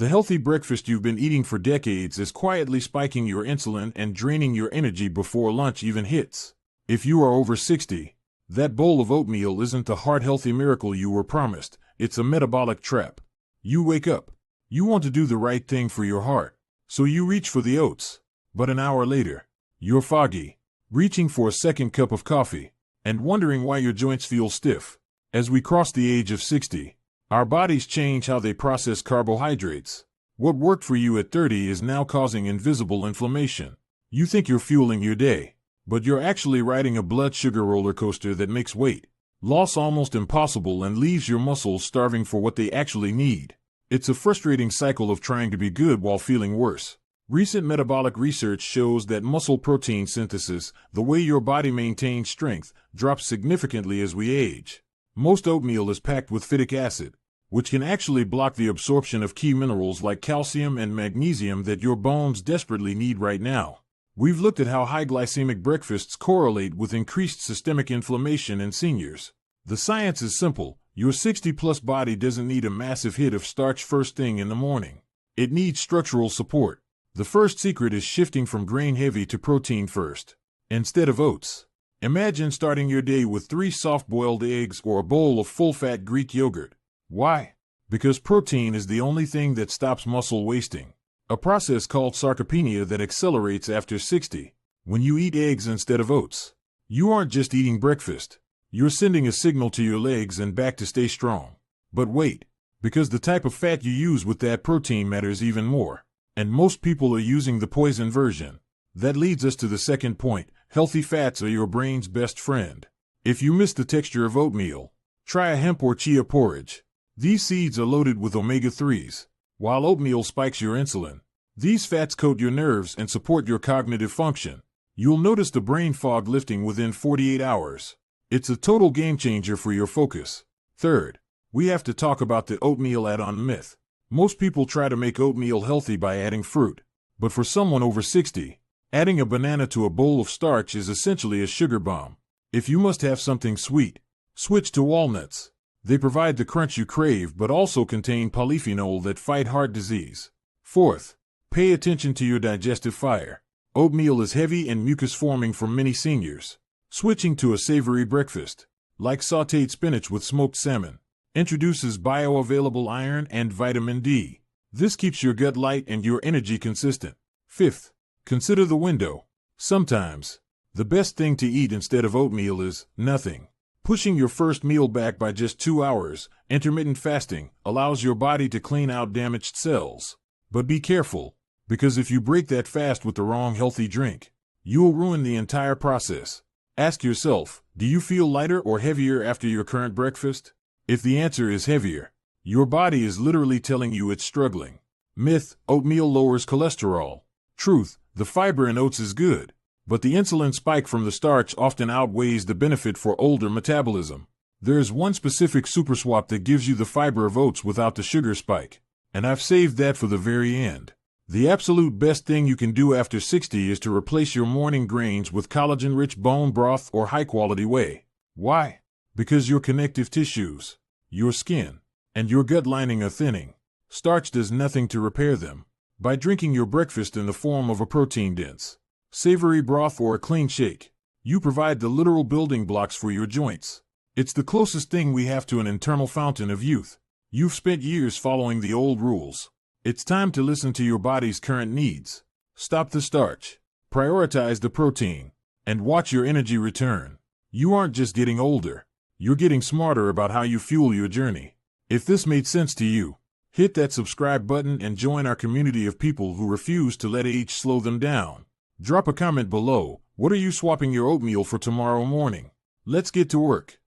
The healthy breakfast you've been eating for decades is quietly spiking your insulin and draining your energy before lunch even hits. If you are over 60, that bowl of oatmeal isn't the heart-healthy miracle you were promised, it's a metabolic trap. You wake up. You want to do the right thing for your heart, so you reach for the oats. But an hour later, you're foggy, reaching for a second cup of coffee, and wondering why your joints feel stiff. As we cross the age of 60, our bodies change how they process carbohydrates. What worked for you at 30 is now causing invisible inflammation. You think you're fueling your day, but you're actually riding a blood sugar roller coaster that makes weight loss almost impossible and leaves your muscles starving for what they actually need. It's a frustrating cycle of trying to be good while feeling worse. Recent metabolic research shows that muscle protein synthesis, the way your body maintains strength, drops significantly as we age. Most oatmeal is packed with phytic acid, which can actually block the absorption of key minerals like calcium and magnesium that your bones desperately need right now. We've looked at how high glycemic breakfasts correlate with increased systemic inflammation in seniors. The science is simple. Your 60-plus body doesn't need a massive hit of starch first thing in the morning. It needs structural support. The first secret is shifting from grain-heavy to protein first, instead of oats. Imagine starting your day with 3 soft-boiled eggs or a bowl of full-fat Greek yogurt. Why? Because protein is the only thing that stops muscle wasting, a process called sarcopenia that accelerates after 60. When you eat eggs instead of oats, you aren't just eating breakfast. You're sending a signal to your legs and back to stay strong. But wait, because the type of fat you use with that protein matters even more. And most people are using the poison version. That leads us to the second point. Healthy fats are your brain's best friend. If you miss the texture of oatmeal, try a hemp or chia porridge. These seeds are loaded with omega-3s, while oatmeal spikes your insulin. These fats coat your nerves and support your cognitive function. You'll notice the brain fog lifting within 48 hours. It's a total game changer for your focus. Third, we have to talk about the oatmeal add-on myth. Most people try to make oatmeal healthy by adding fruit. But for someone over 60, adding a banana to a bowl of starch is essentially a sugar bomb. If you must have something sweet, switch to walnuts. They provide the crunch you crave but also contain polyphenol that fight heart disease. Fourth, pay attention to your digestive fire. Oatmeal is heavy and mucus-forming for many seniors. Switching to a savory breakfast, like sautéed spinach with smoked salmon, introduces bioavailable iron and vitamin D. This keeps your gut light and your energy consistent. Fifth, consider the window. Sometimes, the best thing to eat instead of oatmeal is nothing. Pushing your first meal back by just 2 hours, intermittent fasting, allows your body to clean out damaged cells. But be careful, because if you break that fast with the wrong healthy drink, you'll ruin the entire process. Ask yourself, do you feel lighter or heavier after your current breakfast? If the answer is heavier, your body is literally telling you it's struggling. Myth: oatmeal lowers cholesterol. Truth: the fiber in oats is good, but the insulin spike from the starch often outweighs the benefit for older metabolism. There's one specific super swap that gives you the fiber of oats without the sugar spike, and I've saved that for the very end. The absolute best thing you can do after 60 is to replace your morning grains with collagen-rich bone broth or high-quality whey. Why? Because your connective tissues, your skin, and your gut lining are thinning. Starch does nothing to repair them. By drinking your breakfast in the form of a protein-dense, savory broth or a clean shake, you provide the literal building blocks for your joints. It's the closest thing we have to an internal fountain of youth. You've spent years following the old rules. It's time to listen to your body's current needs. Stop the starch, prioritize the protein, and watch your energy return. You aren't just getting older, you're getting smarter about how you fuel your journey. If this made sense to you, hit that subscribe button and join our community of people who refuse to let age slow them down. Drop a comment below. What are you swapping your oatmeal for tomorrow morning? Let's get to work.